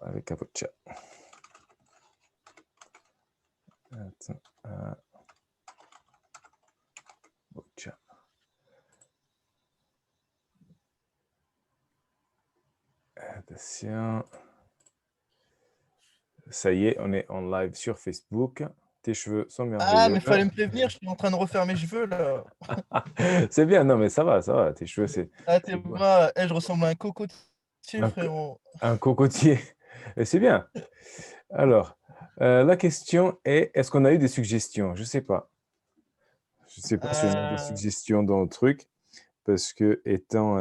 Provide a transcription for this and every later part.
avec Avocha. Attends. Avocha. Attention. Ça y est, on est en live sur Facebook. Tes cheveux sont Ah, mais merveilleux. fallait me prévenir, je suis en train de refaire mes cheveux là. C'est bien, non, mais ça va. Tes cheveux, c'est bon. Moi, je ressemble à un cocotier, Un, frérot. un cocotier. Et c'est bien. Alors, la question est, est-ce qu'on a eu des suggestions? Je ne sais pas. Je ne sais pas si on a eu des Euh, suggestions dans le truc, parce que étant,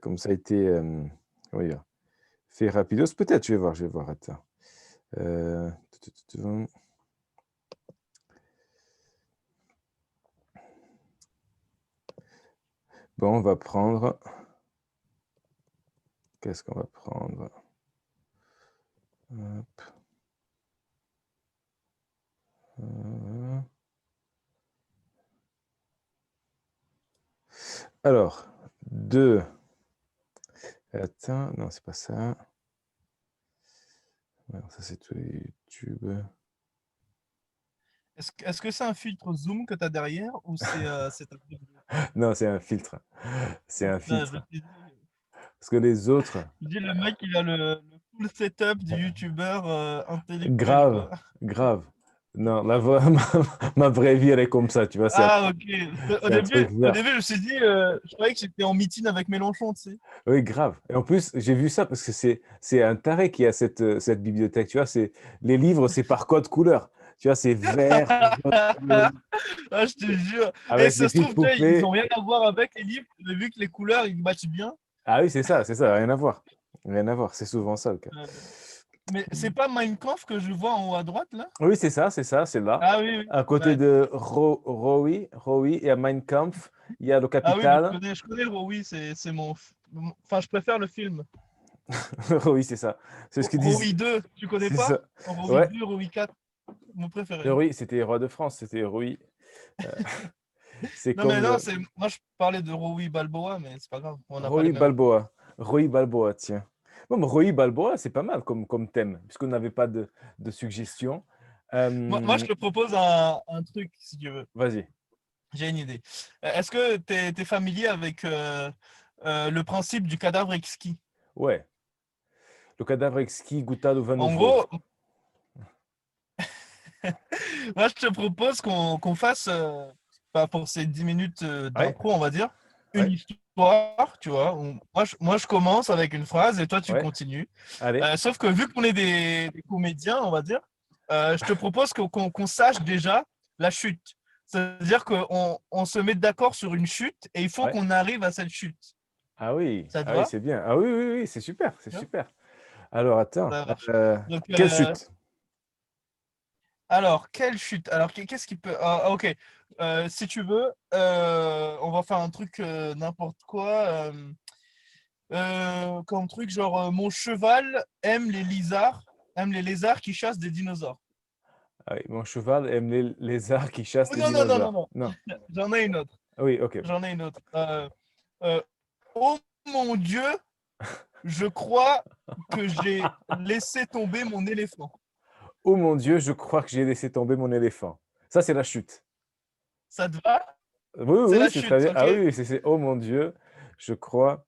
comme ça a été, comment dire, fait rapidos, peut-être, je vais voir, attends. Euh, Bon, on va prendre. Qu'est-ce qu'on va prendre? Hop. Alors, deux. Attends, non, c'est pas ça. Non, ça, c'est tout YouTube. est-ce que c'est un filtre zoom que tu as derrière ou c'est ta vraie vidéo? Non, c'est un filtre. C'est un Ouais, je me filtre. suis dit, Parce que les autres, le mec, il a le full setup du youtubeur intellectuel, grave, quoi. grave. Non, ma vraie vie, elle est comme ça, tu vois, Ah, ok. c'est un truc Au vert. début, je me suis dit, je croyais que j'étais en meeting avec Mélenchon, tu sais. Oui, grave. Et en plus, j'ai vu ça parce que c'est un taré qui a cette bibliothèque, tu vois, les livres, c'est par code couleur. Tu vois, c'est vert, jaune, Ah, je te jure. Et avec des ça se petites trouve, tu sais, ils ont poupées. rien à voir avec les livres, mais vu que les couleurs, ils matchent bien. Ah oui, c'est ça, rien à voir. Rien à voir, c'est souvent ça le cas. euh, Mais c'est pas Mein Kampf que je vois en haut à droite, là? Oui, c'est là. Ah oui, oui. À côté Ouais. de Rowie et à Mein Kampf, il y a le Ah oui, Capital. je connais le oui, c'est Enfin, je préfère le film. Oui, c'est ça. C'est ce que disent. Rowie 2, tu connais C'est pas? ça. Rowie Ouais. 2, Rowie 4, mon préféré. Rowie, c'était roi de France, c'était Rowie. Euh, c'est Non, mais comme non, moi je parlais de Rowie Balboa, mais c'est pas grave, on n'a pas les Rowie mêmes. Balboa. Rowie Balboa, tiens. Bon, mais Rowie Balboa, c'est pas mal comme thème, puisqu'on n'avait pas de suggestions. Moi, je te propose un truc, si tu veux. Vas-y. J'ai une idée. Est-ce que tu es familier avec le principe du cadavre exquis? Ouais. Le cadavre exquis, Gustavo Van En Nouveau. gros, moi, je te propose qu'on fasse, pas pour ces 10 minutes Ouais, d'impro, on va dire, une ouais, histoire, tu vois. Moi, je commence avec une phrase et toi, tu ouais. continues. Allez. Sauf que vu qu'on est des comédiens, on va dire, je te propose qu'on sache déjà la chute. C'est-à-dire qu'on se met d'accord sur une chute et il faut Ouais. qu'on arrive à cette chute. Ça te Ah oui, va? c'est bien. Ah oui, oui, oui, c'est super, c'est Tu vois. super. Alors, attends. Ça marche. Donc, Quelle chute? alors, quelle chute? Alors, qu'est-ce qui peut. Ok. Si tu veux, on va faire un truc n'importe quoi. Comme truc, genre, mon cheval aime les lézards qui chassent des dinosaures. Ah oui, mon cheval aime les lézards qui chassent Oh, les non, non, non, non, dinosaures. non. Non. J'en ai une autre. Ah oui, ok. J'en ai une autre. Euh, oh mon Dieu, je crois que j'ai laissé tomber mon éléphant. Oh mon Dieu, je crois que j'ai laissé tomber mon éléphant. Ça, c'est la chute. Ça te va? Oui, oui, C'est oui, la c'est très chute, bien. ok? Ah oui, oui, c'est oh mon Dieu, je crois.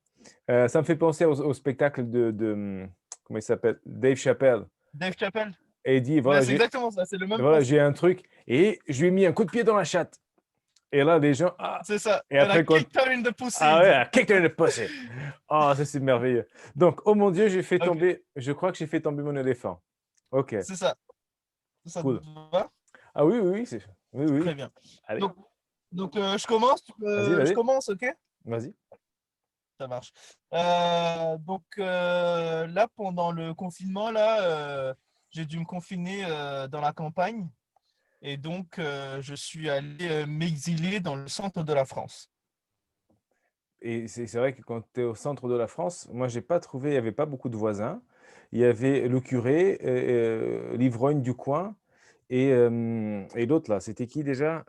Ça me fait penser au spectacle comment il s'appelle? Dave Chappelle. Dave Chappelle? Et il dit, Ouais, voilà, c'est exactement ça, c'est le même voilà, principe. j'ai un truc. Et je lui ai mis un coup de pied dans la chatte. Et là, les gens, ah. C'est ça. Et Elle a après, quand, kicked her in the ah pussy, il ouais, dit. kick in the pussy. Ah, ça, c'est merveilleux. Donc, oh mon Dieu, j'ai fait Ok, tomber, je crois que j'ai fait tomber mon éléphant. Ok, c'est ça. Ça te cool. va? Ah oui, oui, oui, oui, oui. Très bien. Allez, Donc, je commence. vas-y, Je vas-y, commence, ok? vas-y. Ça marche. Là, pendant le confinement, là, j'ai dû me confiner dans la campagne. Et donc, je suis allé m'exiler dans le centre de la France. Et c'est vrai que quand tu es au centre de la France, moi, j'ai pas trouvé, il y avait pas beaucoup de voisins. Il y avait le curé, l'ivrogne du coin et l'autre là, c'était qui déjà?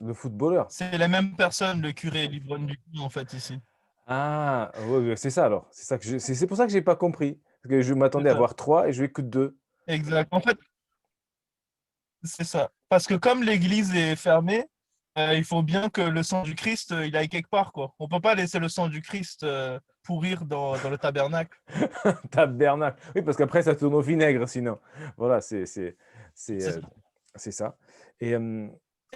Le footballeur. C'est la même personne, le curé et l'ivrogne du coup, en fait, ici. Ah, ouais, ouais, c'est ça alors. C'est pour ça que j'ai pas compris. Parce que je C'est m'attendais à ça. voir 3 et je n'ai que 2. Exact. En fait, c'est ça. Parce que comme l'église est fermée, il faut bien que le sang du Christ, il aille quelque part, quoi. On peut pas laisser le sang du Christ pourrir dans le tabernacle. Tabernacle. Oui, parce qu'après, ça tourne au vinaigre sinon. Voilà, c'est, C'est ça. c'est ça. Et, Et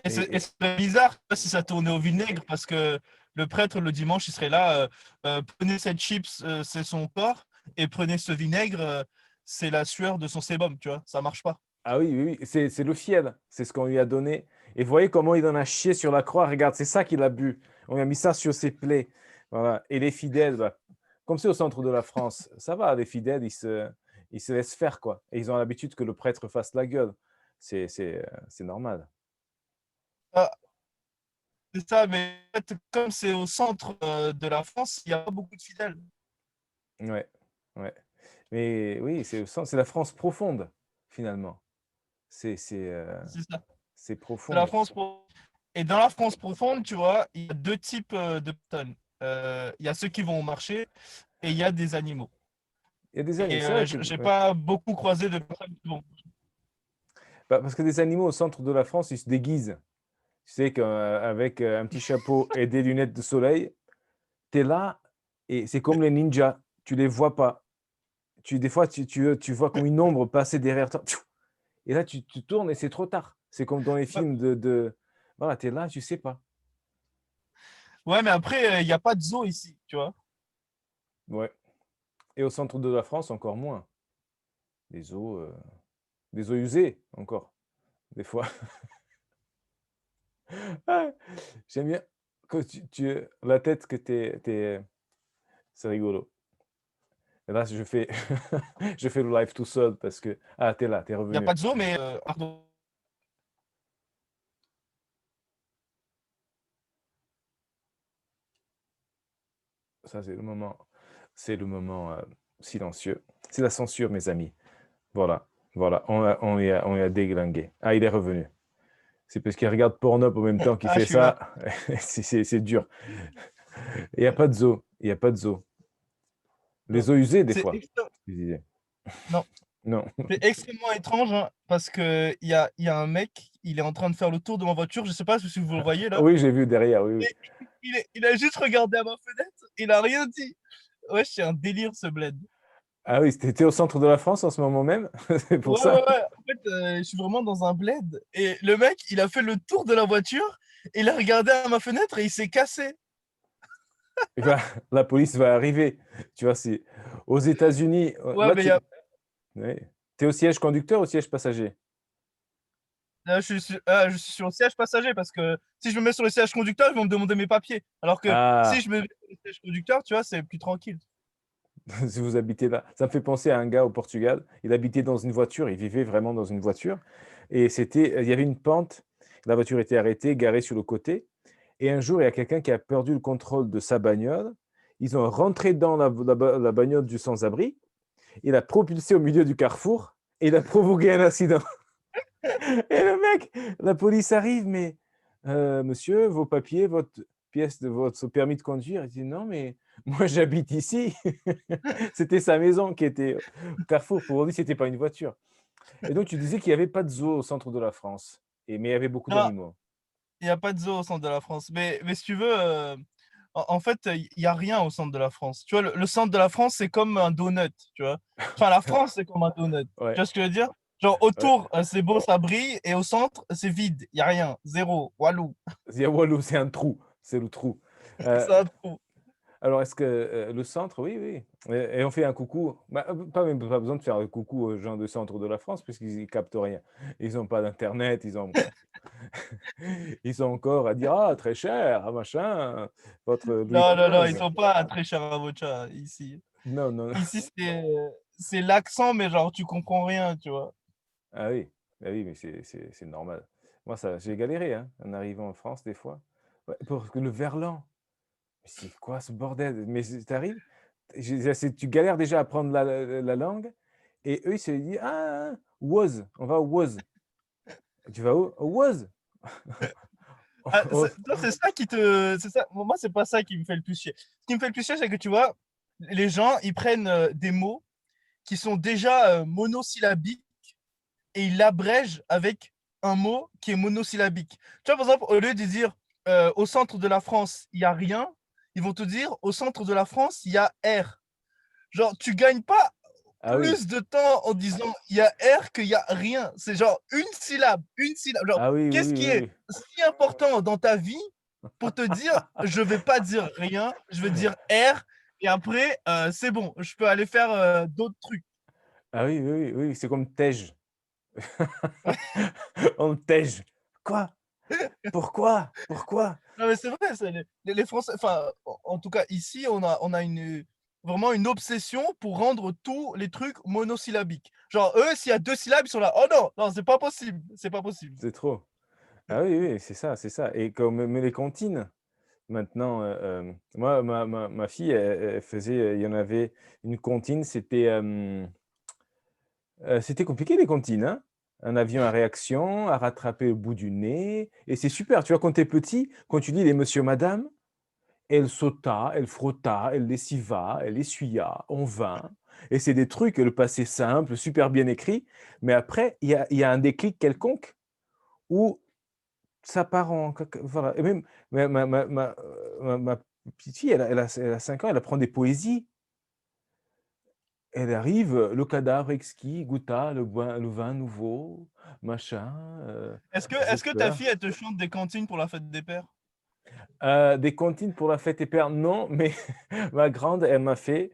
et, c'est bizarre si ça tournait au vinaigre, parce que le prêtre, le dimanche, il serait là, prenez cette chips, c'est son corps, et prenez ce vinaigre, c'est la sueur de son sébum, tu vois. Ça marche pas. ah oui, oui, oui, c'est le fiel. C'est ce qu'on lui a donné. Et vous voyez comment il en a chié sur la croix. Regarde, c'est ça qu'il a bu. On lui a mis ça sur ses plaies. Voilà. Et les fidèles, bah, comme c'est au centre de la France, ça va, les fidèles, ils se laissent faire, quoi. Et ils ont l'habitude que le prêtre fasse la gueule. C'est normal. Ah, c'est ça, mais en fait, comme c'est au centre de la France, il n'y a pas beaucoup de fidèles. Ouais, ouais. Mais oui, c'est la France profonde, finalement. C'est c'est, heu, C'est ça. c'est C'est la profond. France Et dans la France profonde, tu vois, il y a deux types de personnes. Il y a ceux qui vont au marché et il y a des animaux. Il y a des animaux, Et c'est vrai que j'ai ouais. pas beaucoup croisé de personnes qui vont. Bah, parce que des animaux au centre de la France, ils se déguisent. Tu sais qu'avec, un petit chapeau et des lunettes de soleil, tu es là et c'est comme les ninjas, tu les vois pas. Des fois, tu vois comme une ombre passer derrière toi, tchou, et là, tu tournes et c'est trop tard. C'est comme dans les Ouais, films voilà, tu es là, tu sais pas. ouais, mais après, il n'y a pas de zoo ici, tu vois. Ouais, et au centre de la France, encore moins. Des eaux, heu, des eaux usées encore, des fois. Ah, j'aime bien quand la tête que c'est rigolo. Et là, je fais je fais le live tout seul parce que tu es là, tu es Il n'y a revenu. pas de zoo, mais pardon. Ça, c'est le moment, silencieux. C'est la censure, mes amis. Voilà, voilà, on lui a déglingué. Ah, il est revenu. C'est parce qu'il regarde Pornhub en même temps qu'il Ah, je fait suis là. ça. C'est dur. Il y a pas de zoo, il y a pas de zoo. Non. Les eaux usées, des C'est fois, extra- tu disais? non, Non. c'est extrêmement étrange, hein, parce que il y a un mec, il est en train de faire le tour de ma voiture. Je sais pas si vous le voyez là. Oui, j'ai vu derrière, oui, oui. Et il a juste regardé à ma fenêtre. Il a rien dit. Ouais, c'est un délire ce bled. Ah oui, tu au centre de la France en ce moment même? C'est pour Ouais, ouais, ça? ouais. En fait, je suis vraiment dans un bled. Et le mec, il a fait le tour de la voiture. Il a regardé à ma fenêtre et il s'est cassé. Et bah, la police va arriver. Tu vois, c'est aux États-Unis, Ouais, là, mais ouais. Tu es au siège conducteur ou au siège passager? là, je suis sur le siège passager parce que si je me mets sur le siège conducteur, ils vont me demander mes papiers. Alors que si Ah! je me mets sur le siège conducteur, tu vois, c'est plus tranquille. Si vous habitez là. Ça me fait penser à un gars au Portugal. Il habitait dans une voiture, il vivait vraiment dans une voiture et il y avait une pente. La voiture était arrêtée, garée sur le côté et un jour, il y a quelqu'un qui a perdu le contrôle de sa bagnole. Ils ont rentré dans la bagnole du sans-abri. Il a propulsé au milieu du carrefour et il a provoqué un accident. Et le mec, la police arrive, mais monsieur, vos papiers, votre pièce de votre permis de conduire. Il dit non, mais moi j'habite ici. C'était sa maison qui était au carrefour. Pour lui, c'était pas une voiture. Et donc tu disais qu'il n'y avait pas de zoo au centre de la France, mais il y avait beaucoup Non, d'animaux. il n'y a pas de zoo au centre de la France. Mais si tu veux, en fait, il n'y a rien au centre de la France. Tu vois, le centre de la France, c'est comme un donut, tu vois. Enfin, la France, c'est comme un donut. Tu Ouais, vois ce que je veux dire? Genre, ouais. autour, c'est beau, ça brille, et au centre, c'est vide. Il n'y a rien. Zéro. Walou. Il y a Walou, c'est un trou, c'est le trou. Euh, C'est un trou. Alors, est-ce que le centre, oui, oui. Et on fait un coucou. Bah, pas besoin de faire un coucou aux gens du centre de la France, puisqu'ils ne captent rien. Ils n'ont pas d'internet, ils sont encore à dire ah très cher, ah machin, votre Louis Non, non, non, ils XV. sont pas très chers à votre ici. Non, non. Ici, c'est l'accent, mais genre, tu comprends rien, tu vois. Ah oui, bah oui, mais c'est normal. Moi, ça, j'ai galéré, hein, en arrivant en France, des fois. Ouais, pour que le verlan, mais c'est quoi ce bordel? Mais tu arrives, tu galères déjà à apprendre la langue, et eux, ils se disent ah, was, on va au was. Tu vas où? Au was. Ah, toi, c'est ça qui te. C'est ça. Moi, c'est pas ça qui me fait le plus chier. Ce qui me fait le plus chier, c'est que tu vois, les gens, ils prennent des mots qui sont déjà monosyllabiques et ils l'abrègent avec un mot qui est monosyllabique. Tu vois, par exemple, au lieu de dire au centre de la France, il n'y a rien, ils vont te dire au centre de la France, il y a R. Genre, tu gagnes pas Ah oui, plus de temps en disant il y a R qu'il y a rien. C'est genre une syllabe, une syllabe. Genre, ah oui, oui, qu'est-ce oui, qui oui, est oui. si important dans ta vie pour te dire je vais pas dire rien, je vais dire R et après c'est bon, je peux aller faire d'autres trucs. Ah oui, oui, oui, oui, c'est comme Tej. On tège. Quoi? Pourquoi? Pourquoi? Non, mais c'est vrai, les Français, enfin, en tout cas, ici, on a vraiment une obsession pour rendre tous les trucs monosyllabiques. Genre, eux, s'il y a deux syllabes, ils sont là. Oh non, non, c'est pas possible. C'est pas possible. C'est trop. Ah oui, oui, c'est ça, c'est ça. Et comme mais les comptines, maintenant, moi, ma fille, elle faisait, il y en avait une comptine, c'était compliqué les comptines, hein. Un avion à réaction, à rattraper au bout du nez et c'est super, tu vois? Quand tu es petit, quand tu lis les monsieur, madame, elle sauta, elle frotta, elle lessiva, elle essuya, on vint et c'est des trucs, le passé simple, super bien écrit, mais après il y a un déclic quelconque où ça part en caca voilà et même ma petite fille, elle a 5 ans, elle apprend des poésies. Elle arrive, le cadavre exquis goûta le vin nouveau, machin, Est-ce que ta j'espère. fille, elle te chante des cantines pour la fête des pères? Des comptines pour la fête des pères, non, mais ma grande, elle m'a fait: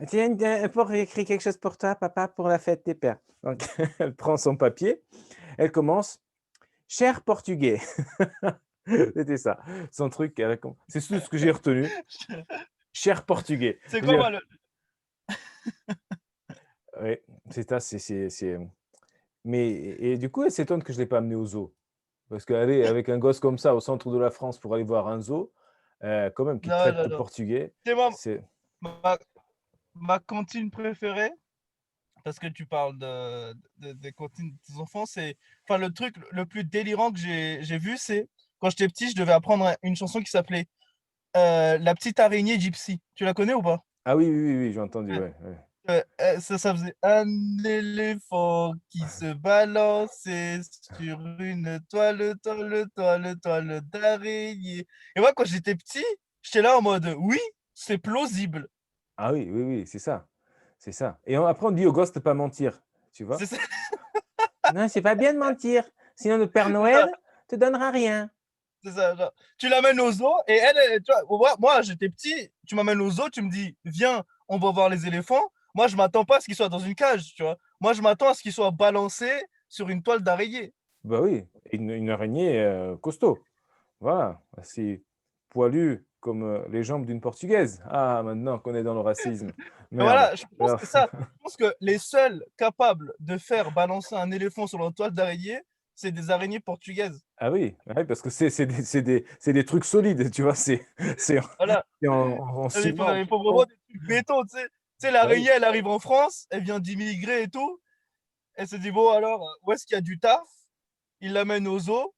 «Tiens, pour écrire quelque chose pour toi, papa, pour la fête des pères». Donc elle prend son papier, elle commence: «Cher portugais». C'était ça, son truc, c'est tout ce que j'ai retenu: «Cher portugais». C'est quoi, J'ai moi, Oui, c'est ça, mais et du coup, elle s'étonne que je ne l'ai pas amené au zoo. Parce qu'aller avec un gosse comme ça au centre de la France pour aller voir un zoo, quand même, qui non, traite non, de non. portugais, C'est moi, c'est ma, ma cantine préférée, parce que tu parles des cantines des enfants, c'est. Enfin, le truc le plus délirant que j'ai vu, c'est quand j'étais petit, je devais apprendre une chanson qui s'appelait La petite araignée gypsy. Tu la connais ou pas? ah oui, oui, oui, oui, j'ai entendu, ouais, ouais. Ça faisait un éléphant qui se balançait sur une toile d'araignée. Et moi, quand j'étais petit, j'étais là en mode oui, c'est plausible. Ah oui, oui, oui, c'est ça, c'est ça et après on dit aux gosses de pas mentir, tu vois? C'est ça, «Non, c'est pas bien de mentir, sinon le Père c'est ça, Noël te donnera rien». c'est ça. Genre, tu l'amènes au zoo et tu vois, moi, j'étais petit, tu m'amènes au zoo, tu me dis viens, on va voir les éléphants. Moi, je m'attends pas à ce qu'ils soient dans une cage, tu vois. Moi, je m'attends à ce qu'ils soient balancés sur une toile d'araignée. Bah oui, une araignée, costaud, voilà, assez poilue comme, les jambes d'une portugaise. Ah, maintenant qu'on est dans le racisme, Et merde. voilà, je pense Alors que ça, je pense que les seuls capables de faire balancer un éléphant sur une toile d'araignée, c'est des araignées portugaises. ah oui, ah oui, parce que c'est des trucs solides, tu vois? C'est en Voilà. c'est en Il faut, ciment, en il faut vraiment béton. des trucs béton, tu sais. Tu sais, Bah oui, l'araignée, elle arrive en France, elle vient d'immigrer et tout. Elle se dit, bon, alors, où est-ce qu'il y a du taf? Ils l'amènent au zoo.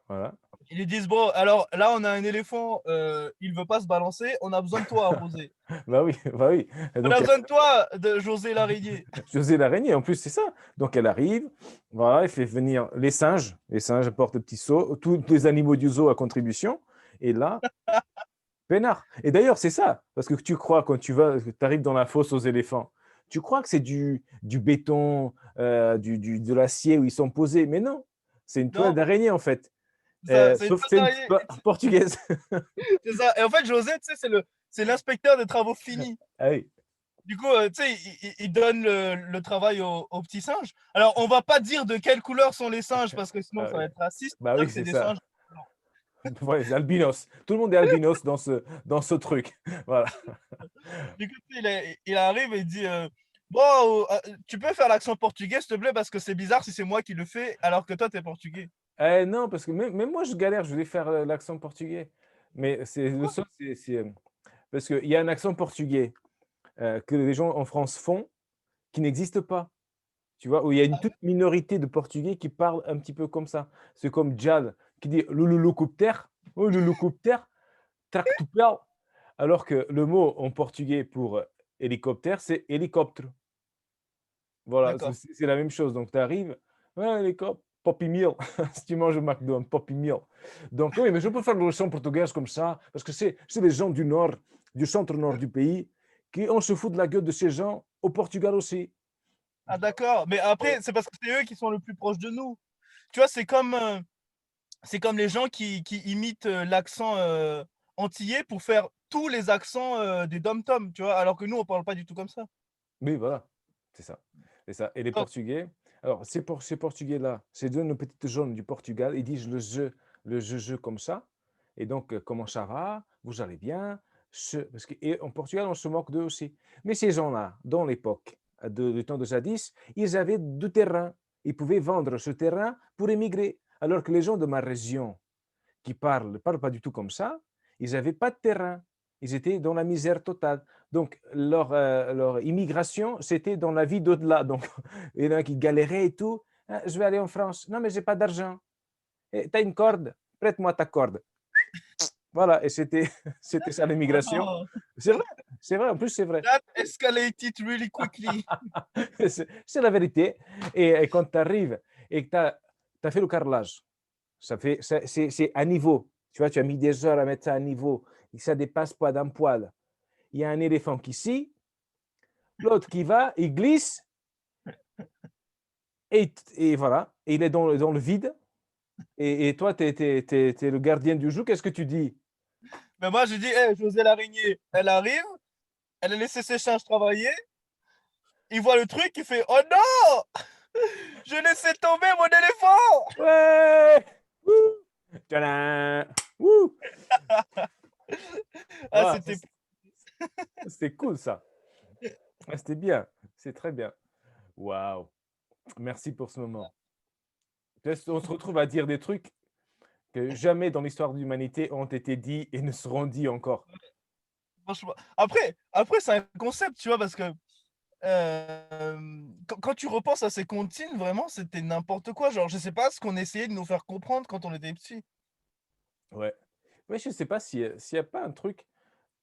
voilà. Ils lui disent, bon, alors là, on a un éléphant, il veut pas se balancer, on a besoin de toi, Rosé. Bah oui, bah oui et On a donc besoin de toi, de José l'araignée. José l'araignée, en plus, c'est ça. Donc elle arrive, voilà, elle fait venir les singes apportent le petit seau, tous les animaux du zoo à contribution et là, peinard et d'ailleurs, c'est ça, parce que tu crois quand tu arrives dans la fosse aux éléphants, tu crois que c'est du béton, de l'acier où ils sont posés, mais non, c'est une toile Non, d'araignée, en fait, c'est une sauf que toile c'est une d'araignée. po portugaise. C'est ça. Et en fait, José, tu sais, c'est l'inspecteur des travaux finis. Ah oui, Du coup, tu sais, il donne le travail aux petits singes. Alors, on va pas dire de quelle couleur sont les singes parce que sinon ah ça oui. va être raciste. On Bah va dire oui, que c'est c'est des ça. singes blancs. Ouais, c'est albinos. Tout le monde est albinos dans ce truc. Voilà. Du coup, il arrive et il dit bon, tu peux faire l'accent portugais, s'il te plaît, parce que c'est bizarre si c'est moi qui le fais alors que toi, t'es portugais. Non, parce que même moi je galère, je voulais faire, l'accent portugais. Mais c'est le Quoi? seul, parce qu'il y a un accent portugais, que les gens en France font, qui n'existe pas. Tu vois? Où il y a une toute minorité de portugais qui parlent un petit peu comme ça. C'est comme Djal. qui dit l'hélicoptère, oh l'hélicoptère, tractopelle, alors que le mot en portugais pour hélicoptère, c'est hélicoptère. Voilà, D'accord. c'est la même chose. Donc tu arrives, ouais, hélicoptère, Poppy Meal, si tu manges au McDo, un Poppy Meal. Donc oui, mais je peux faire le leçon portugaise comme ça, parce que c'est les gens du nord, du centre-nord du pays, qui on se fout de la gueule de ces gens au Portugal aussi. Ah d'accord. Mais après, c'est parce que c'est eux qui sont le plus proches de nous. Tu vois, c'est comme les gens qui imitent l'accent antillais pour faire tous les accents des dom-tom, tu vois, alors que nous, on parle pas du tout comme ça. Oui, voilà, c'est ça. C'est ça. Et les Donc, Portugais, alors ces Portugais-là, c'est deux nos petites jaunes du Portugal, ils disent le je comme ça. Et donc, comment ça va? Vous allez bien? Parce que, et en Portugal, on se moque d'eux aussi. Mais ces gens-là, dans l'époque du temps de jadis, ils avaient du terrain. Ils pouvaient vendre ce terrain pour émigrer. Alors que les gens de ma région qui parlent pas du tout comme ça, ils n'avaient pas de terrain. Ils étaient dans la misère totale. Donc, leur immigration, c'était dans la vie d'au-delà. Donc, il y en a qui galéraient et tout. Ah, je vais aller en France. Non, mais j'ai pas d'argent. Tu as une corde? Prête-moi ta corde. Voilà, et c'était, c'était ça l'immigration. oh, C'est vrai, en plus c'est vrai. that escalated really quickly. C'est la vérité. Et quand tu arrives et que tu as fait le carrelage, c'est à niveau. Tu vois, tu as mis des heures à mettre ça à niveau. Et ça dépasse pas d'un poil. Il y a un éléphant qui scie, l'autre qui va, il glisse, et voilà. Et il est dans le vide. Et toi, tu es le gardien du joug. Qu'est-ce que tu dis? Mais moi, j'ai dit, hey, José l'araignée, elle arrive, elle a laissé ses singes travailler, il voit le truc, il fait, oh non, je laissé tomber mon éléphant. Ouais! Wouh! Tadam! Wouh! Ah, Voilà, c'était. c'était cool ça. Ouais, c'était bien. C'est très bien. Waouh! Merci pour ce moment. On se retrouve à dire des trucs que jamais dans l'histoire de l'humanité ont été dits et ne seront dits encore. Franchement. Après c'est un concept, tu vois, parce que quand tu repenses à ces comptines, vraiment, c'était n'importe quoi. Genre, je sais pas ce qu'on essayait de nous faire comprendre quand on était petits. Ouais. Ouais, je sais pas s'il y a pas un truc,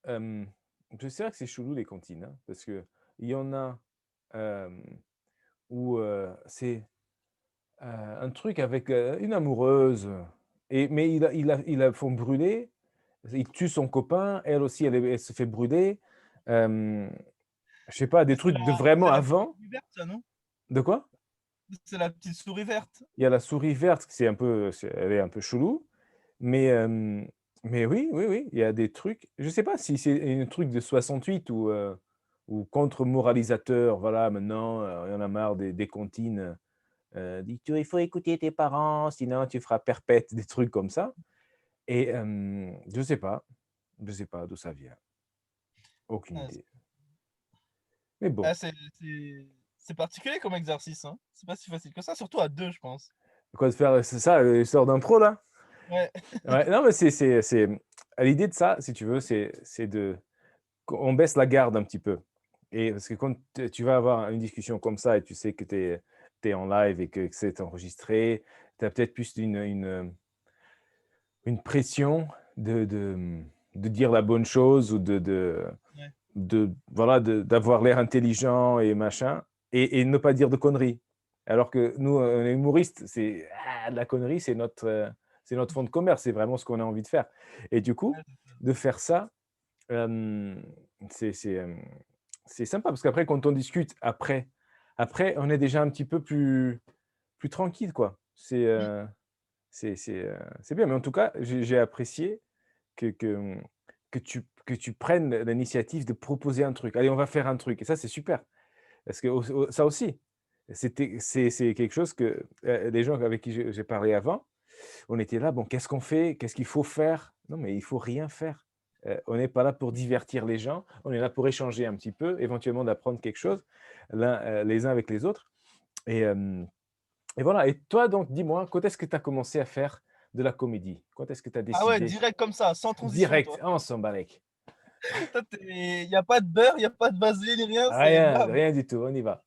c'est vrai que c'est chelou les cantines, hein, parce qu'il y en a, hem, où, c'est, un truc avec, une amoureuse, mais ils la font brûler. Il tue son copain, elle aussi, elle se fait brûler. Hem, je sais pas, des C'est trucs la, de vraiment c'est la petite avant. souris verte, ça, non? De quoi? C'est la petite souris verte. Il y a la souris verte, elle est un peu chelou, mais oui, oui, oui, il y a des trucs, je sais pas si c'est un truc de 68 ou contre moralisateur, voilà, maintenant, il y en a marre des comptines, dit: «Tu il faut écouter tes parents, sinon tu feras perpète», des trucs comme ça. Et je sais pas d'où ça vient, aucune Ouais, idée. Mais bon, ah, c'est particulier comme exercice, hein. C'est pas si facile que ça, surtout à deux, je pense. quoi de faire, c'est ça l'histoire d'impro là? Ouais. Ouais, non, mais l'idée de ça, si tu veux, c'est de qu'on baisse la garde un petit peu. Et parce que quand tu vas avoir une discussion comme ça et tu sais que tu es en live et que c'est enregistré, tu as peut-être plus une pression de dire la bonne chose ou Ouais. voilà, d'avoir l'air intelligent et machin, et ne pas dire de conneries. Alors que nous, on est humoristes, la connerie, c'est notre fond de commerce, c'est vraiment ce qu'on a envie de faire. Et du coup, de faire ça, Hem, c'est c'est, hem, c'est sympa parce qu'après quand on discute après on est déjà un petit peu plus tranquille quoi. Mmh. C'est bien, mais en tout cas, j'ai apprécié que, que tu prennes l'initiative de proposer un truc. «Allez, on va faire un truc», et ça, c'est super parce que ça aussi, c'est quelque chose que, les gens avec qui j'ai parlé avant, on était là, bon, qu'est-ce qu'on fait? Qu'est-ce qu'il faut faire? Non, mais il faut rien faire. On n'est pas là pour divertir les gens, on est là pour échanger un petit peu, éventuellement d'apprendre quelque chose les uns avec les autres. Et, et voilà. Et toi, donc, dis-moi, quand est-ce que tu as commencé à faire de la comédie? Quand est-ce que tu as Ah ouais, décidé? direct comme ça, sans transition, Direct, toi. on s'en balèque. Toi, il y a pas de beurre, il y a pas de vaseline, rien, c'est Rien, bam. rien du tout, on y va.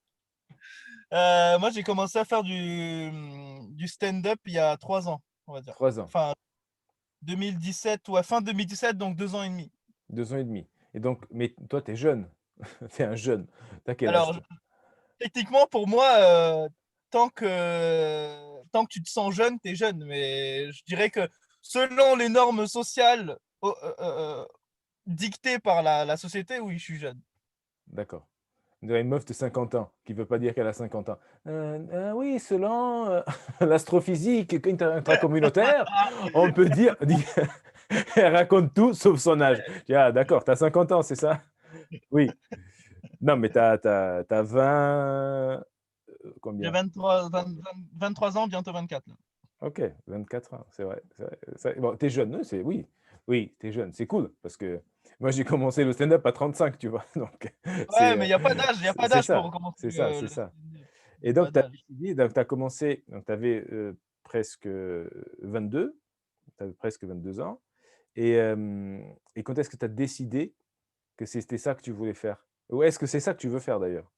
Moi, j'ai commencé à faire du stand-up il y a 3 ans, on va dire. 3 ans, Enfin, 2017, ouais, fin 2017, donc 2 ans et demi. 2 ans et demi. Et donc, mais toi, tu es jeune. Tu es un jeune. Tu as quel âge, Alors, toi? techniquement, pour moi, tant que tu te sens jeune, tu es jeune. Mais je dirais que selon les normes sociales dictées par la société, oui, je suis jeune. D'accord. On dirait une meuf de 50 ans qui veut pas dire qu'elle a 50 ans. Oui, selon, l'astrophysique intracommunautaire, on peut dire elle raconte tout sauf son âge. Je dis: «Ah d'accord, tu as 50 ans, c'est ça?» «Oui». Non, mais tu as 20, J'ai combien? 23 ans, bientôt 24 là. OK, 24 ans, c'est vrai, bon, tu es jeune, oui, oui, oui, tu es jeune, c'est cool parce que moi, j'ai commencé le stand-up à 35, tu vois? Donc Ouais, mais il y a pas d'âge, il y a pas c'est d'âge pour ça, recommencer c'est ça, c'est le ça. stand-up. Il y Et a pas donc tu as d'âge. décidé, donc tu as commencé, donc tu avais, presque, 22, tu avais presque 22 ans et quand est-ce que tu as décidé que c'était ça que tu voulais faire? Ou est-ce que c'est ça que tu veux faire d'ailleurs?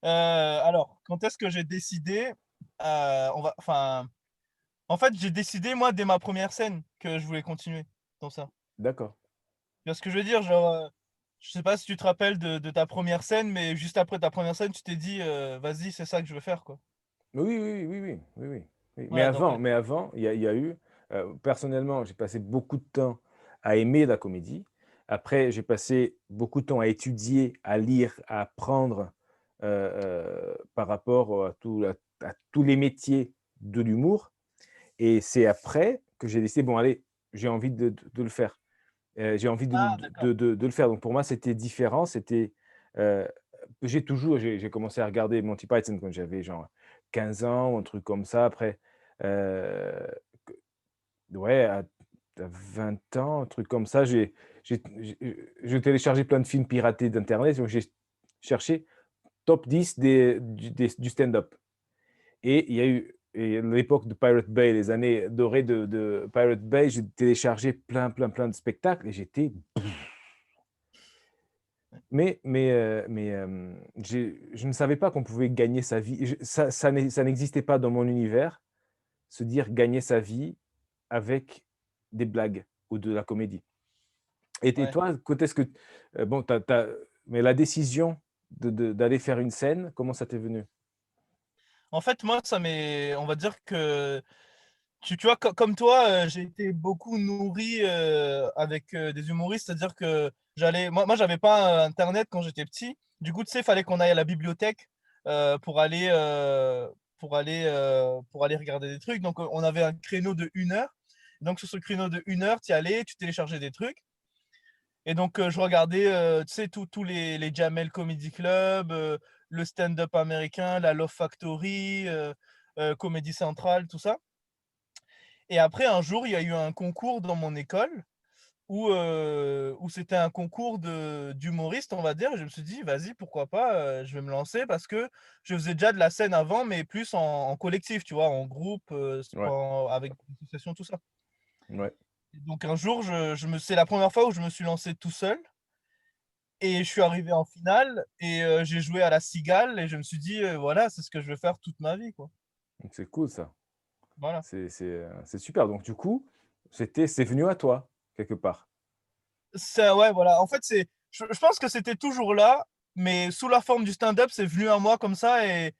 Alors, quand est-ce que j'ai décidé? En fait, j'ai décidé moi dès ma première scène que je voulais continuer dans ça. D'accord. Tu vois ce que je veux dire? Genre, je sais pas si tu te rappelles de ta première scène, mais juste après ta première scène, tu t'es dit: «Vas-y, c'est ça que je veux faire, quoi». Oui, oui, oui, oui, oui, oui, oui. Ouais, donc Mais avant, il y a eu, personnellement, j'ai passé beaucoup de temps à aimer la comédie. Après, j'ai passé beaucoup de temps à étudier, à lire, à apprendre, par rapport à tous les métiers de l'humour et c'est après que j'ai décidé: «Bon allez, j'ai envie de le faire». J'ai envie ah d'accord. de le faire. Donc pour moi, c'était différent, c'était, heu, j'ai commencé à regarder Monty Python quand j'avais genre 15 ans ou un truc comme ça. Après, heu, que ouais, à 20 ans, un truc comme ça, j'ai téléchargé plein de films piratés d'internet, donc j'ai cherché top 10 du stand-up et il y a eu et l'époque de Pirate Bay, les années dorées de Pirate Bay, j'ai téléchargé plein de spectacles et j'étais je ne savais pas qu'on pouvait gagner sa vie. Ça n'existait pas dans mon univers, se dire gagner sa vie avec des blagues ou de la comédie. Et Ouais. toi, quand est-ce que bon, tu as mais la décision d'aller faire une scène, comment ça t'est venu? En fait, moi, on va dire que tu vois, comme toi, j'ai été beaucoup nourri, avec, des humoristes. C'est-à-dire que j'avais pas, internet quand j'étais petit. Du coup, tu sais, il fallait qu'on aille à la bibliothèque, pour aller regarder des trucs. Donc, on avait un créneau de 1 heure. Donc sur ce créneau de 1 heure, tu y allais, tu téléchargeais des trucs et donc, je regardais, tu sais, tous les Jamel Comedy Club, le stand-up américain, la Love Factory, Comedy Central, tout ça. Et après, un jour, il y a eu un concours dans mon école où c'était un concours d'humoriste, on va dire. Et je me suis dit: «Vas-y, pourquoi pas, je vais me lancer», parce que je faisais déjà de la scène avant, mais plus en collectif, tu vois? En groupe, Ouais, avec des associations, tout ça. ouais. Et donc un jour, c'est la première fois où je me suis lancé tout seul et je suis arrivé en finale et j'ai joué à la Cigale et je me suis dit: «Voilà, c'est ce que je veux faire toute ma vie, quoi». Donc c'est cool ça. Voilà. C'est super. Donc du coup, c'est venu à toi, quelque part? Ouais, voilà. En fait, je pense que c'était toujours là, mais sous la forme du stand-up, c'est venu à moi comme ça et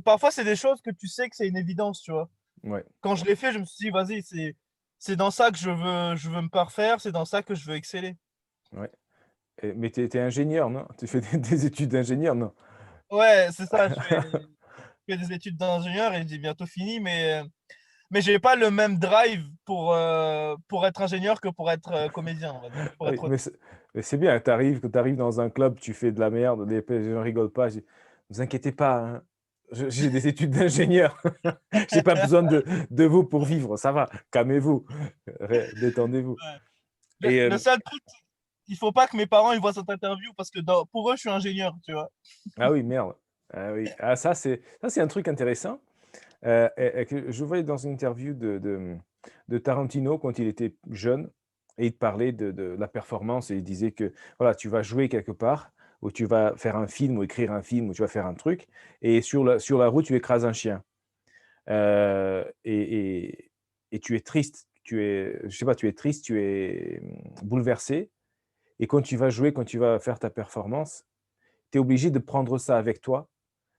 parfois, c'est des choses que tu sais que c'est une évidence, tu vois? Ouais, Quand je l'ai fait, je me suis dit: «Vas-y, c'est dans ça que je veux me parfaire, c'est dans ça que je veux exceller». ouais. Mais tu es ingénieur, non? Tu fais des études d'ingénieur, non? Ouais, c'est ça, je fais des études d'ingénieur et j'ai bientôt fini, mais j'ai pas le même drive pour être ingénieur que pour être, comédien, on va dire, pour Oui, être honnête. mais c'est bien, quand tu arrives dans un club, tu fais de la merde, les gens rigolent pas, je dis: «Vous inquiétez pas, hein, j'ai des études d'ingénieur, j'ai pas besoin de vous pour vivre, ça va, calmez-vous, détendez-vous» Ouais. et Le seul truc, il faut pas que mes parents ils voient cette interview parce que pour eux, je suis ingénieur, tu vois? ah oui, merde, ah oui, ah ça c'est un truc intéressant, et que je voyais dans une interview de Tarantino quand il était jeune et il parlait de la performance et il disait que, voilà, tu vas jouer quelque part ou tu vas faire un film ou écrire un film ou tu vas faire un truc et sur la route, tu écrases un chien. et tu es triste, je sais pas, tu es triste, tu es, bouleversé et quand tu vas jouer, quand tu vas faire ta performance, tu es obligé de prendre ça avec toi,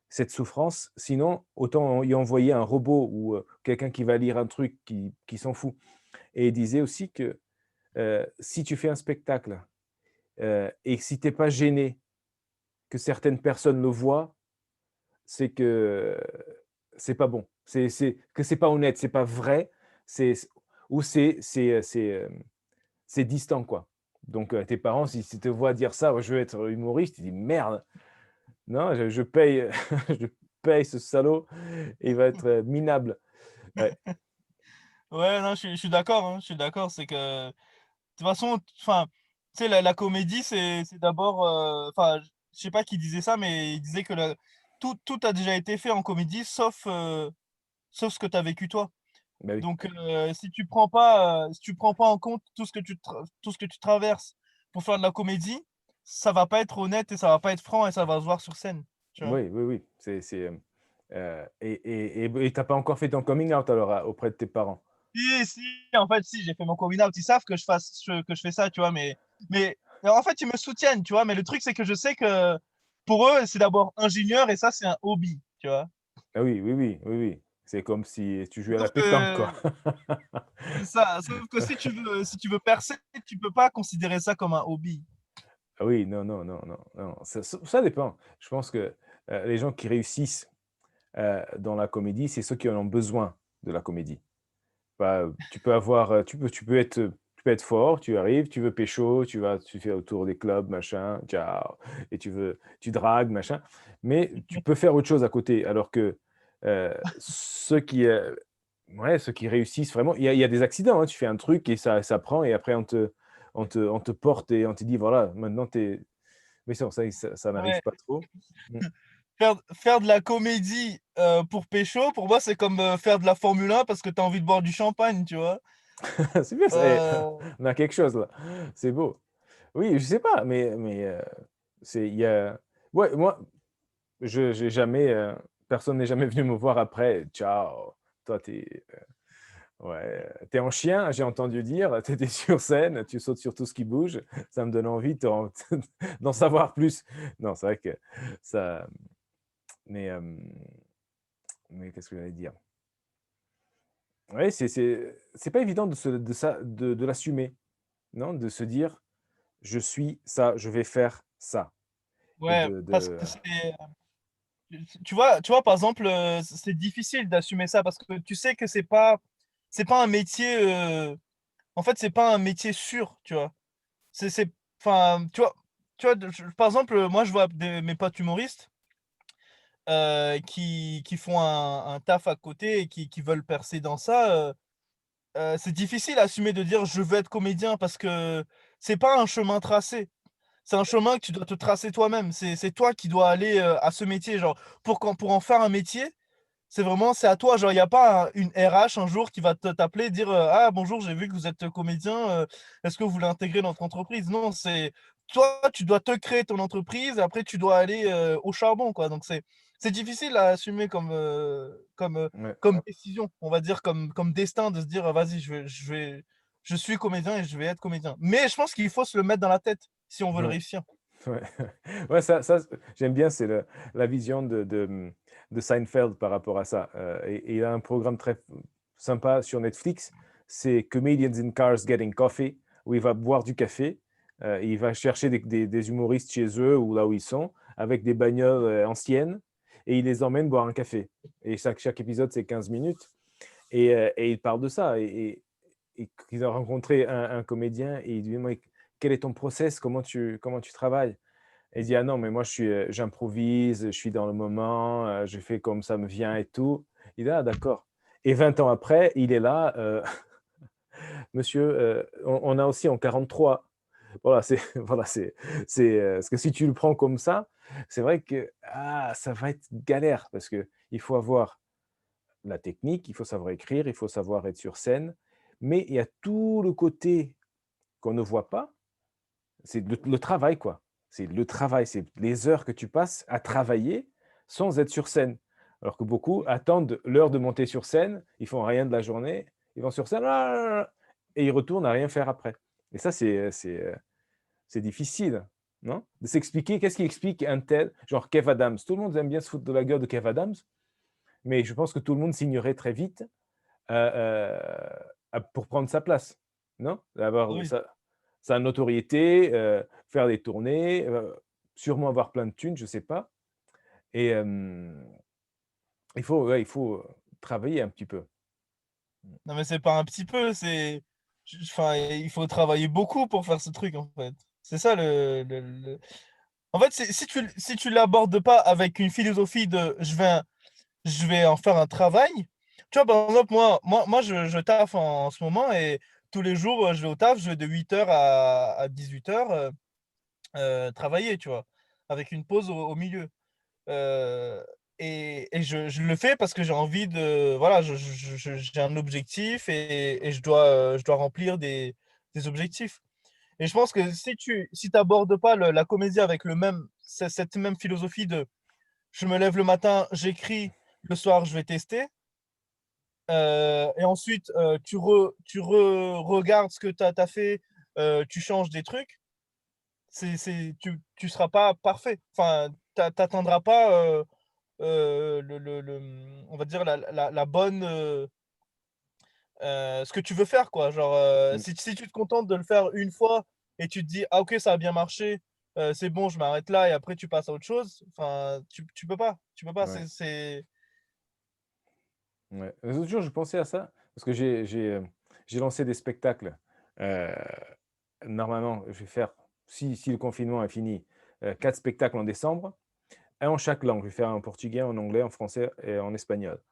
cette souffrance, sinon autant y envoyer un robot ou, quelqu'un qui va lire un truc qui s'en fout et il disait aussi que, si tu fais un spectacle, et que si tu es pas gêné que certaines personnes le voient, c'est que c'est pas bon. C'est pas honnête, c'est pas vrai, c'est ou c'est distant, quoi. Donc tes parents, s'ils te voient dire ça: «Ouais, je veux être humoriste», ils disent: «Merde, non, je paye je paye ce salaud, il va être, minable». Ouais, Ouais, non, je suis d'accord, hein, je suis d'accord. C'est que, de toute façon, enfin, tu sais, la comédie, c'est d'abord, enfin, je sais pas qui disait ça, mais il disait que tout a déjà été fait en comédie, sauf ce que tu as vécu toi. bah, oui. Donc, si tu prends pas en compte tout ce que tu traverses pour faire de la comédie, ça va pas être honnête et ça va pas être franc et ça va se voir sur scène, tu vois? Oui, oui, oui, et tu pas encore fait ton coming out alors auprès de tes parents? Si, en fait, si, j'ai fait mon coming out. Ils savent que je fais ça, tu vois? Mais en fait, ils me soutiennent, tu vois? Mais le truc, c'est que je sais que pour eux, c'est d'abord ingénieur et ça, c'est un hobby, tu vois? Ah oui, oui, oui, oui, oui. C'est comme si tu jouais à la Sauf pétanque, quoi. que c'est ça, sauf que si tu veux percer, tu peux pas considérer ça comme un hobby. Ah oui, non, non, non, non, non, ça dépend. Je pense que, les gens qui réussissent, dans la comédie, c'est ceux qui en ont besoin de la comédie. Bah, tu peux avoir, tu peux être fort, tu arrives, tu veux pécho, tu fais autour des clubs, machin, ciao et tu dragues, machin, mais tu peux faire autre chose à côté. Alors que, ceux qui, ouais, ceux qui réussissent vraiment il y a des accidents, hein. Tu fais un truc et ça prend et après on te porte et on te dit: «Voilà, maintenant tu es» mais ça n'arrive Ouais, pas trop. Mmh. faire de la comédie, pour pécho, pour moi, c'est comme, faire de la Formule 1 parce que tu as envie de boire du champagne, tu vois? C'est bien ça, Heu, on a quelque chose là. C'est beau. Oui, je sais pas, il y a ouais, moi, je j'ai jamais, personne n'est jamais venu me voir après: «Ciao, toi ouais, tu en chien, j'ai entendu dire, tu étais sur scène, tu sautes sur tout ce qui bouge, ça me donne envie d'en savoir plus». Non, c'est vrai que ça mais mais qu'est-ce que j'allais dire? Ouais, c'est pas évident de l'assumer, non? De se dire: «Je suis ça, je vais faire ça» et ouais, parce que tu vois, par exemple, c'est difficile d'assumer ça parce que tu sais que c'est pas un métier, en fait, c'est pas un métier sûr, tu vois? C'est enfin, tu vois, par exemple, moi, je vois mes potes humoristes, qui font un taf à côté et qui veulent percer dans ça, c'est difficile à assumer de dire: «Je veux être comédien» parce que c'est pas un chemin tracé. C'est un chemin que tu dois te tracer toi-même. C'est toi qui dois aller, à ce métier, genre, pour en faire un métier, c'est à toi. Genre, il y a pas une RH un jour qui va t'appeler, dire, «Ah bonjour, j'ai vu que vous êtes comédien, est-ce que vous voulez intégrer notre entreprise?» Non, c'est toi, tu dois te créer ton entreprise, après tu dois aller, au charbon, quoi. Donc c'est difficile à assumer Ouais, comme décision, on va dire, comme destin de se dire: «Vas-y, je suis comédien et je vais être comédien». Mais je pense qu'il faut se le mettre dans la tête si on veut le ouais. réussir. Ouais, ouais, ça, j'aime bien, c'est la vision de Seinfeld par rapport à ça, et il a un programme très sympa sur Netflix, c'est Comedians in Cars Getting Coffee, où il va boire du café, et il va chercher des humoristes chez eux ou là où ils sont, avec des bagnoles, anciennes et il les emmène boire un café et chaque épisode, c'est 15 minutes et il parle de ça et qu'il a rencontré un comédien et il lui dit: «Mais quel est ton process? Comment tu travailles?» Et il dit: «Ah non, mais moi j'improvise, je suis dans le moment, je fais comme ça me vient et tout». Il dit: «Ah d'accord» et 20 ans après, il est là, «Monsieur, on a aussi en 43». Voilà, c'est voilà, parce que si tu le prends comme ça, c'est vrai que, ça va être galère parce que il faut avoir la technique, il faut savoir écrire, il faut savoir être sur scène, mais il y a tout le côté qu'on ne voit pas, c'est le travail, quoi. C'est le travail, c'est les heures que tu passes à travailler sans être sur scène. Alors que beaucoup attendent l'heure de monter sur scène, ils font rien de la journée, ils vont sur scène, ah là là et ils retournent à rien faire après. Et ça, c'est difficile, non? De s'expliquer, qu'est-ce qui explique un tel, genre Kev Adams. Tout le monde aime bien se foutre de la gueule de Kev Adams, mais je pense que tout le monde signerait très vite, pour prendre sa place, non? Avoir Oui. sa notoriété, faire des tournées, sûrement avoir plein de thunes, je sais pas et il faut, travailler un petit peu. Non, mais c'est pas un petit peu, enfin, il faut travailler beaucoup pour faire ce truc, en fait. C'est ça en fait, si tu l'abordes pas avec une philosophie de je vais en faire un travail. Tu vois, par exemple, moi je taffe en ce moment et tous les jours, je vais au taf, je vais de 8 heures à 18 heures travailler, tu vois, avec une pause au milieu. Heu et je le fais parce que j'ai envie de voilà, j'ai un objectif et je dois remplir des objectifs. Et je pense que si tu abordes pas la comédie avec cette même philosophie de: «Je me lève le matin, j'écris, le soir, je vais tester», et ensuite, regardes ce que tu as fait, tu changes des trucs, tu seras pas parfait. Enfin, tu atteindras pas, on va dire la bonne, ce que tu veux faire quoi. Genre, Mmh, si tu te contentes de le faire une fois et tu te dis: «Ah OK, ça a bien marché, c'est bon, je m'arrête là» et après tu passes à autre chose, enfin, tu peux pas, ouais, c'est ouais. L'autre jour, je pensais à ça parce que j'ai lancé des spectacles. Heu, Normalement, je vais faire, si le confinement est fini, 4 spectacles en décembre, un en chaque langue. Je vais faire en portugais, en anglais, en français et en espagnol.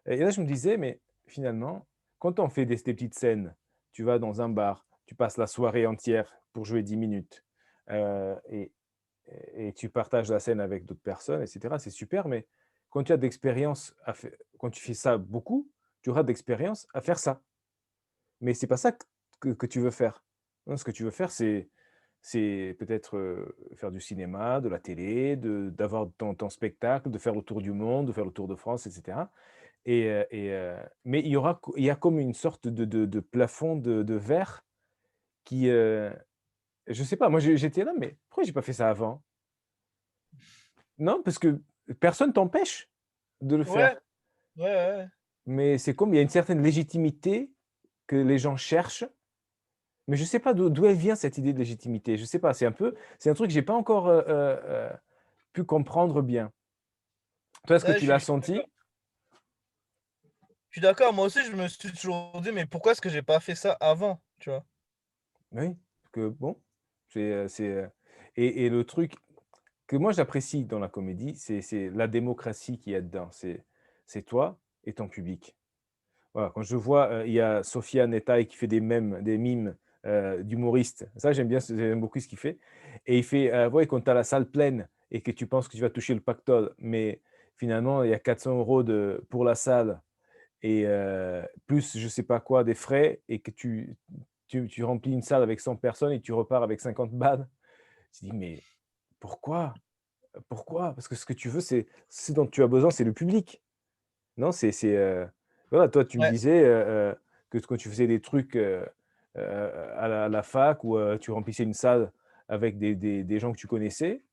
Et là, je me disais, mais finalement, quand on fait des petites scènes, tu vas dans un bar, tu passes la soirée entière pour jouer 10 minutes, et tu partages la scène avec d'autres personnes et cetera, c'est super, mais quand tu as d'expérience à fai quand tu fais ça beaucoup, tu auras d'expérience à faire ça. Mais c'est pas ça que tu veux faire. Non, ce que tu veux faire, c'est peut-être, faire du cinéma, de la télé, d'avoir ton spectacle, de faire le tour du monde, de faire le tour de France et cetera mais il y a comme une sorte de plafond de verre qui, je sais pas, moi j'étais là: «Mais pourquoi j'ai pas fait ça avant?» Non, parce que personne t'empêche de le ouais, faire, ouais, ouais. mais c'est comme il y a une certaine légitimité que les gens cherchent, mais je sais pas d'où elle vient cette idée de légitimité. Je sais pas, c'est un truc que j'ai pas encore, pu comprendre bien. Toi, est-ce que Ouais, tu l'as je suis senti? d'accord. Je suis d'accord, moi aussi je me suis toujours dit: «Mais pourquoi est-ce que j'ai pas fait ça avant?» Tu vois? Oui, que bon, et le truc que moi j'apprécie dans la comédie, c'est la démocratie qu'il y a dedans. C'est toi et ton public. Voilà, quand je vois, il y a Sofiane Etay qui fait des mimes, d'humoristes. Ça, j'aime beaucoup ce qu'il fait et il fait, ouais, quand tu as la salle pleine et que tu penses que tu vas toucher le pactole, mais finalement, il y a 400 € pour la salle et plus je sais pas quoi, des frais et que tu remplis une salle avec 100 personnes et tu repars avec 50 balles. Tu dis: «Mais pourquoi? Pourquoi?» Parce que ce que tu veux, c'est ce dont tu as besoin, c'est le public. Non, voilà, toi, tu me Ouais, disais, que quand tu faisais des trucs, à la fac ou tu remplissais une salle avec des gens que tu connaissais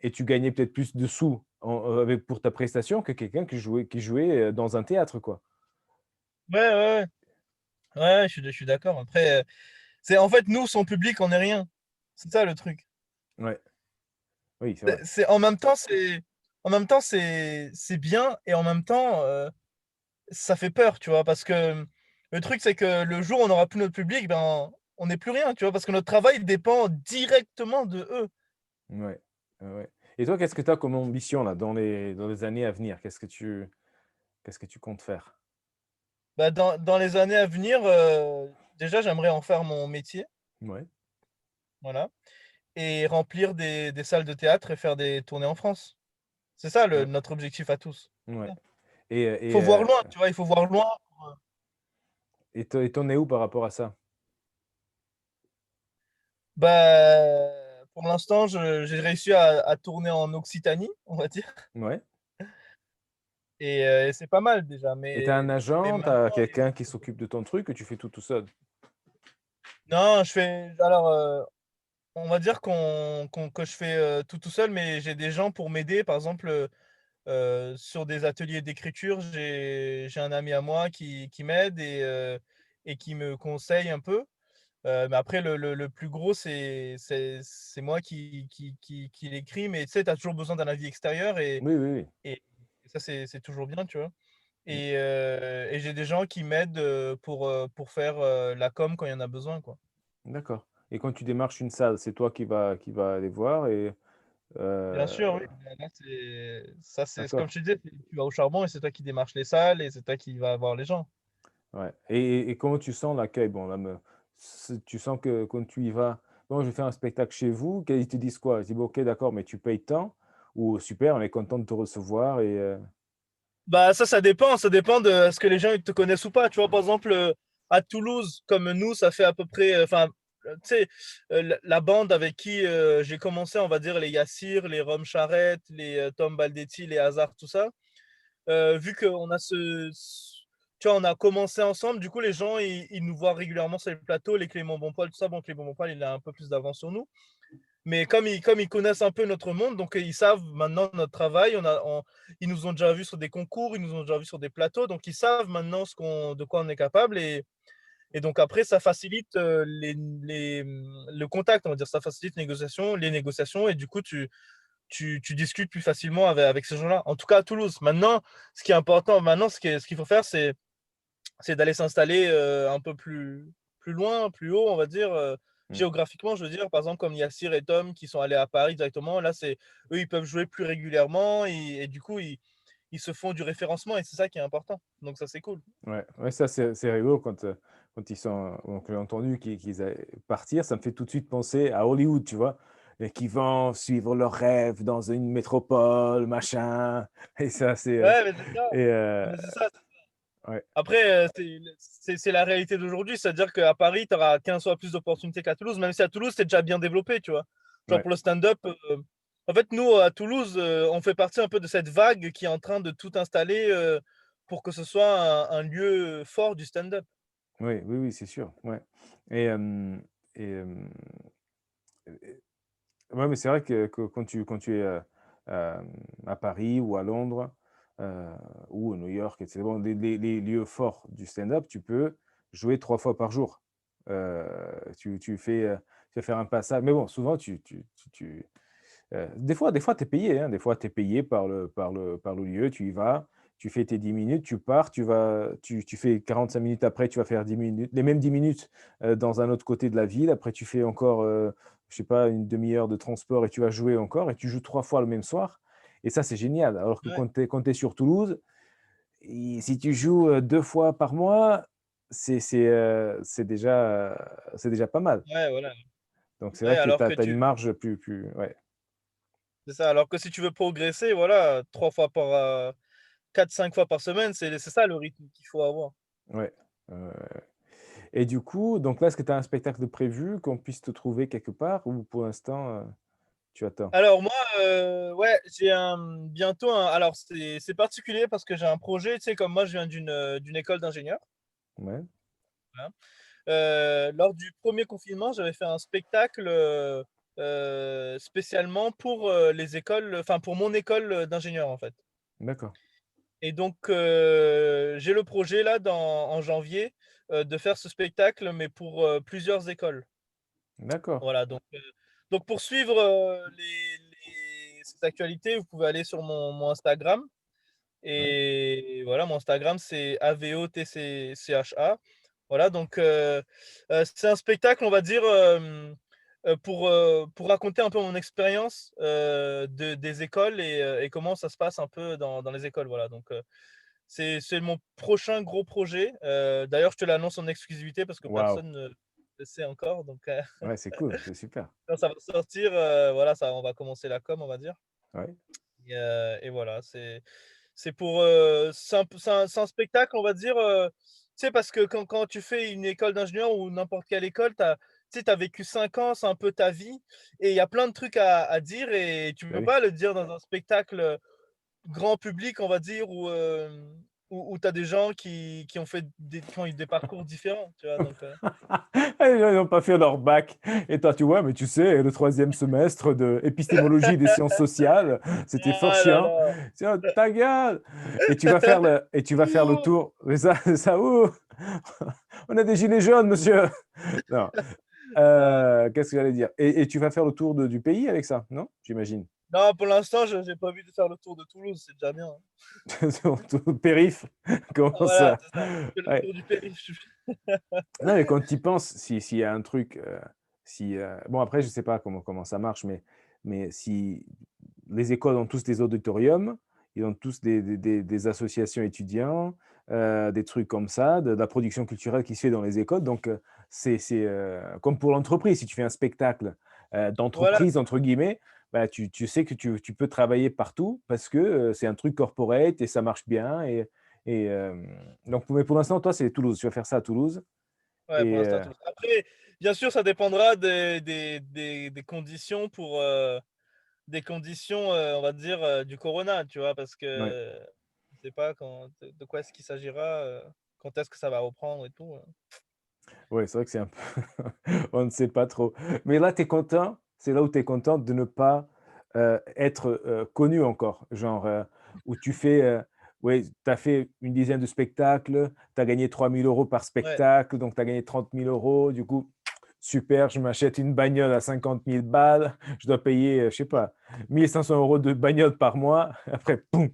et tu gagnais peut-être plus de sous avec pour ta prestation que quelqu'un qui jouait, dans un théâtre, quoi. ouais, ouais, ouais. Ouais, ouais, je suis d'accord. Après, c'est en fait, nous, son public, on est rien. C'est ça le truc. Ouais, oui, c'est vrai. C'est en même temps, c'est bien et en même temps, ça fait peur, tu vois? Parce que le truc, c'est que le jour où on n'aura plus notre public, ben, on n'est plus rien, tu vois? Parce que notre travail dépend directement de eux. Ouais, ouais, ouais. Et toi, qu'est-ce que tu as comme ambition là dans les années à venir? Qu'est-ce que tu comptes faire? Bah, dans les années à venir, déjà, j'aimerais en faire mon métier, Ouais, voilà, et remplir des salles de théâtre et faire des tournées en France. C'est ça ouais, notre objectif à tous. ouais. Ouais. Et Il faut voir loin, tu vois? Il faut voir loin. tu en es où par rapport à ça? Bah, pour l'instant, j'ai réussi à tourner en Occitanie, on va dire. Ouais, Et c'est pas mal déjà, Et tu as un mais agent, tu as maintenant, quelqu'un qui s'occupe de ton truc, ou tu fais tout seul? non, je fais alors, on va dire que je fais, tout seul, mais j'ai des gens pour m'aider. Par exemple, sur des ateliers d'écriture, j'ai un ami à moi qui m'aide et qui me conseille un peu. Mais après le plus gros, c'est moi qui l'écris, mais tu sais, tu as toujours besoin d'un avis extérieur Oui, oui, oui. et ça, c'est toujours bien, tu vois? Mmh, Et j'ai des gens qui m'aident, pour faire, la com quand il y en a besoin, quoi. d'accord. Et quand tu démarches une salle, c'est toi qui va aller voir et Bien heu, sûr, oui, là, c'est comme d'accord, je te disais, tu vas au charbon et c'est toi qui démarches les salles et c'est toi qui vas voir les gens. ouais. Et comment tu sens l'accueil? Bon, là, tu sens que quand tu y vas: «Bon, je vais faire un spectacle chez vous», ils te disent quoi? Ils disent: «Bon, OK, d'accord, mais tu payes tant», ou «Super, on est content de te recevoir» Bah, ça dépend de ce que les gens ils te connaissent ou pas. Tu vois, par exemple, à Toulouse, comme nous, ça fait à peu près, enfin, tu sais, la bande avec qui j'ai commencé, on va dire les Yassir, les Rome Charrette, les Tom Baldetti, les Hazard, tout ça. Vu qu'on a tu vois, on a commencé ensemble, du coup, les gens, ils nous voient régulièrement sur les plateaux, les Clément Bonpoil, tout ça. Bon, Clément Bonpoil, il a un peu plus d'avance sur nous. Mais comme ils connaissent un peu notre monde, donc ils savent maintenant notre travail. Ils nous ont déjà vus sur des concours, ils nous ont déjà vus sur des plateaux, donc ils savent maintenant de quoi on est capable. Et donc après, ça facilite le contact, on va dire, ça facilite les négociations, et du coup, tu discutes plus facilement avec ces gens-là. En tout cas, à Toulouse. Maintenant, ce qui est important, maintenant, ce qu'il faut faire, c'est d'aller s'installer un peu plus loin, plus haut, on va dire, mmh, géographiquement, je veux dire. Par exemple, comme Yassir et Tom qui sont allés à Paris directement, là, eux, ils peuvent jouer plus régulièrement et du coup, ils se font du référencement et c'est ça qui est important. Donc, ça, c'est cool. ouais, ouais, ça, c'est rigolo quand ils sont donc j'ai entendu qu'ils allaient partir, ça me fait tout de suite penser à Hollywood, tu vois? Et qui vont suivre leurs rêves dans une métropole, machin, et ça, Ouais, mais c'est ça. et Mais c'est ça. ouais, Après, c'est la réalité d'aujourd'hui. C'est-à-dire qu'à Paris, tu auras 15 fois plus d'opportunités qu'à Toulouse, même si à Toulouse, c'est déjà bien développé, tu vois. Genre ouais, pour le stand-up, en fait, nous, à Toulouse, on fait partie un peu de cette vague qui est en train de tout installer pour que ce soit un lieu fort du stand-up. oui, oui, oui, c'est sûr, ouais, et hem et hem et ouais, mais c'est vrai que quand tu es, à Paris ou à Londres, heu, ou à New York, et c'est bon, les lieux forts du stand-up, tu peux jouer 3 fois par jour. Heu, tu vas faire un passage, mais bon, souvent des fois tu es payé, hein, des fois tu es payé par le lieu, tu y vas, tu fais tes 10 minutes, tu pars, tu fais 45 minutes après, tu vas faire 10 minutes, les mêmes 10 minutes, dans un autre côté de la ville. Après tu fais encore, je sais pas, une demi-heure de transport, et tu vas jouer encore, et tu joues 3 fois le même soir, et ça, c'est génial. Alors que Ouais, quand tu es sur Toulouse, si tu joues, 2 fois par mois, c'est déjà pas mal. ouais, voilà. Donc c'est Ouais, vrai que tu alors que as une marge plus ouais, c'est ça. Alors que si tu veux progresser, voilà, 4, 5 fois par semaine, c'est ça le rythme qu'il faut avoir. ouais, et du coup, donc là, est-ce que tu as un spectacle de prévu, qu'on puisse te trouver quelque part, ou pour l'instant, tu attends? Alors moi, ouais, j'ai bientôt alors c'est particulier parce que j'ai un projet, tu sais, comme moi je viens d'une école d'ingénieur, Ouais, voilà. Lors du premier confinement, j'avais fait un spectacle, spécialement pour, les écoles, enfin pour mon école, d'ingénieur, en fait. d'accord, Et donc j'ai le projet là en janvier, de faire ce spectacle, mais pour, plusieurs écoles. d'accord, Voilà, donc pour suivre, ces actualités, vous pouvez aller sur mon Instagram. ouais, Et voilà, mon Instagram, c'est AVOTCCHA. Voilà, donc c'est un spectacle, on va dire, pour raconter un peu mon expérience, des écoles et comment ça se passe un peu dans les écoles. Voilà, donc c'est mon prochain gros projet. D'ailleurs, je te l'annonce en exclusivité parce que waouh! personne ne le sait encore. Donc Ouais, c'est cool, c'est super. quand ça va sortir, voilà, on va commencer la com, on va dire. Ouais, Et voilà, c'est pour, c'est un spectacle, on va dire, tu sais, parce que quand tu fais une école d'ingénieur ou n'importe quelle école, tu sais, tu as vécu 5 ans, c'est un peu ta vie et il y a plein de trucs à dire et tu bah peux oui, pas le dire dans un spectacle, grand public, on va dire, où tu as des gens qui ont eu des parcours différents, tu vois. Donc, Les gens n'ont pas fait leur bac. Et toi, tu vois, mais tu sais, le troisième semestre de épistémologie des sciences sociales, c'était fort ah là chiant. là, Tiens, ta gueule! Et tu vas faire le ouh, tour. Mais ça, ouh! On a des gilets jaunes, monsieur. Non. Qu'est-ce que j'allais dire? Et tu vas faire le tour du pays avec ça, non? J'imagine. non, pour l'instant, je n'ai pas envie de faire le tour de Toulouse, c'est déjà bien. Sur le périph. Ah, Comment voilà, ça? c'est ça. Je fais le Ouais. tour du périph'. Non, mais quand tu y penses, s'il y a un truc, si, bon après je sais pas comment ça marche, mais si les écoles ont tous des auditoriums, ils ont tous des associations étudiants, des trucs comme ça, de la production culturelle qui se fait dans les écoles, donc c'est comme pour l'entreprise. Si tu fais un spectacle, Voilà, «d'entreprise» entre guillemets, bah, tu sais que tu peux travailler partout parce que, c'est un truc corporate et ça marche bien et donc mais pour l'instant, toi, c'est Toulouse. Tu vas faire ça à Toulouse ouais, pour et l'instant, tout. Après, bien sûr, ça dépendra des conditions des conditions, on va dire, du corona, tu vois? Parce ouais, que je sais pas de quoi est-ce qu'il s'agira, quand est-ce que ça va reprendre et tout. ouais, c'est vrai que c'est un peu on ne sait pas trop. Mais là, tu es content, c'est là où tu es content de ne pas, être, connu encore. Genre, où tu fais, ouais, tu as fait une dizaine de spectacles, tu as gagné 3 000 € par Ouais, spectacle, donc tu as gagné 30 000 €. Du coup, super, je m'achète une bagnole à 50 000 balles, je dois payer, je sais pas, 1 500 € de bagnole par mois. Après, boum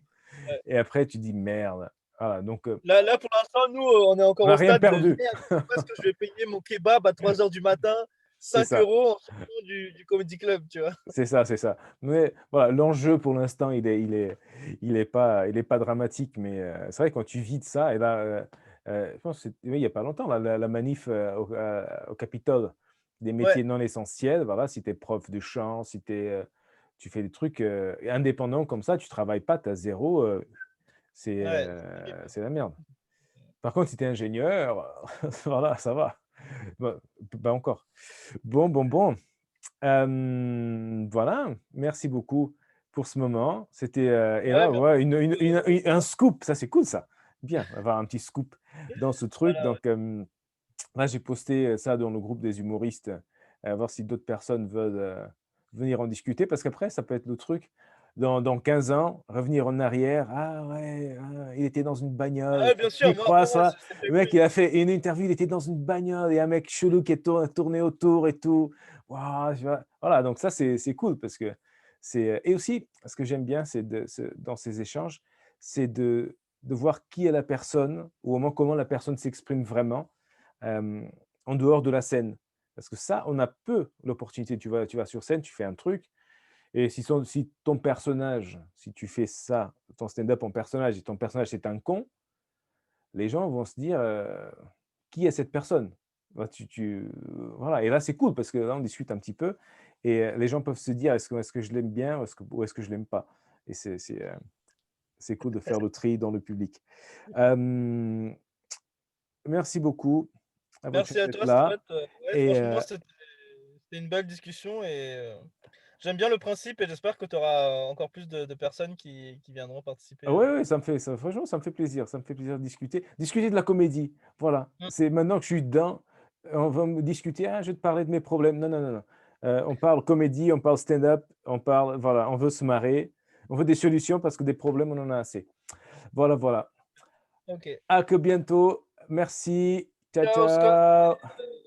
ouais. et après tu dis: «Merde». Voilà, donc Là, pour l'instant, nous, on est on encore n'a au rien stade de: perdu. «Merde, comment est-ce que je vais payer mon kebab à 3 heures du matin, C'est cinq ça. euros en sortant du comedy club», tu vois? C'est ça, c'est ça. Mais voilà, l'enjeu pour l'instant, il est pas dramatique, mais c'est vrai que quand tu vis de ça et là, je pense que c'était oui, il y a pas longtemps, là, la manif, au Capitole des Ouais, métiers non essentiels, voilà, si tu es prof de chant, si tu fais des trucs, indépendants comme ça, tu travailles pas, tu as 0, ouais, c'est terrible. c'est la merde. Par contre, si tu es ingénieur, voilà, ça va. Bah, pas encore. Bon, bon, bon. Voilà, merci beaucoup pour ce moment. C'était, et Ouais, là, merci ouais, beaucoup, un scoop, ça c'est cool ça. Bien, avoir un petit scoop dans ce truc. voilà, ouais. Donc, là, j'ai posté, ça dans le groupe des humoristes, voir si d'autres personnes veulent, venir en discuter. Parce qu'après, ça peut être le truc, dans 15 ans, revenir en arrière: «Ah ouais, il était dans une Ah bagnole, ouais, bien tu sûr, y crois moi, ça?» c'est fait Le mec, il a fait une interview, il était dans une bagnole et un mec chelou qui est tourné autour et tout. Waouh, tu vois? Voilà, donc ça, c'est cool parce que c'est, et aussi, ce que j'aime bien, c'est dans ces échanges, c'est de voir qui est la personne ou au moins comment la personne s'exprime vraiment, hem, en dehors de la scène. Parce que ça, on a peu l'opportunité. Tu vas sur scène, tu fais un truc et si ton personnage, si tu fais ça, ton stand-up en personnage et ton personnage, c'est un con, les gens vont se dire, «Qui est cette personne?» Bah, voilà et là, c'est cool parce que là, on discute un petit peu et les gens peuvent se dire: «Est-ce que je l'aime bien ou est-ce que je l'aime pas?» Et c'est cool de faire le tri dans le public. Hem, Merci beaucoup d'avoir pu Merci à être toi, Stéphane, là ouais, et franchement, c'était une belle discussion et j'aime bien le principe et j'espère que tu auras encore plus de personnes qui viendront participer, ah ouais, ouais, franchement, ça me fait plaisir. Ça me fait plaisir de discuter de la comédie. Voilà, Mmh, c'est maintenant que je suis dedans, on va me discuter: «Ah, je vais te parler de mes problèmes». Non, non, non, non. On parle comédie, on parle stand-up, on parle voilà, on veut se marrer, on veut des solutions parce que des problèmes, on en a assez. Voilà, voilà. OK. À que bientôt. Merci. Ciao, Ciao, Scott. ciao.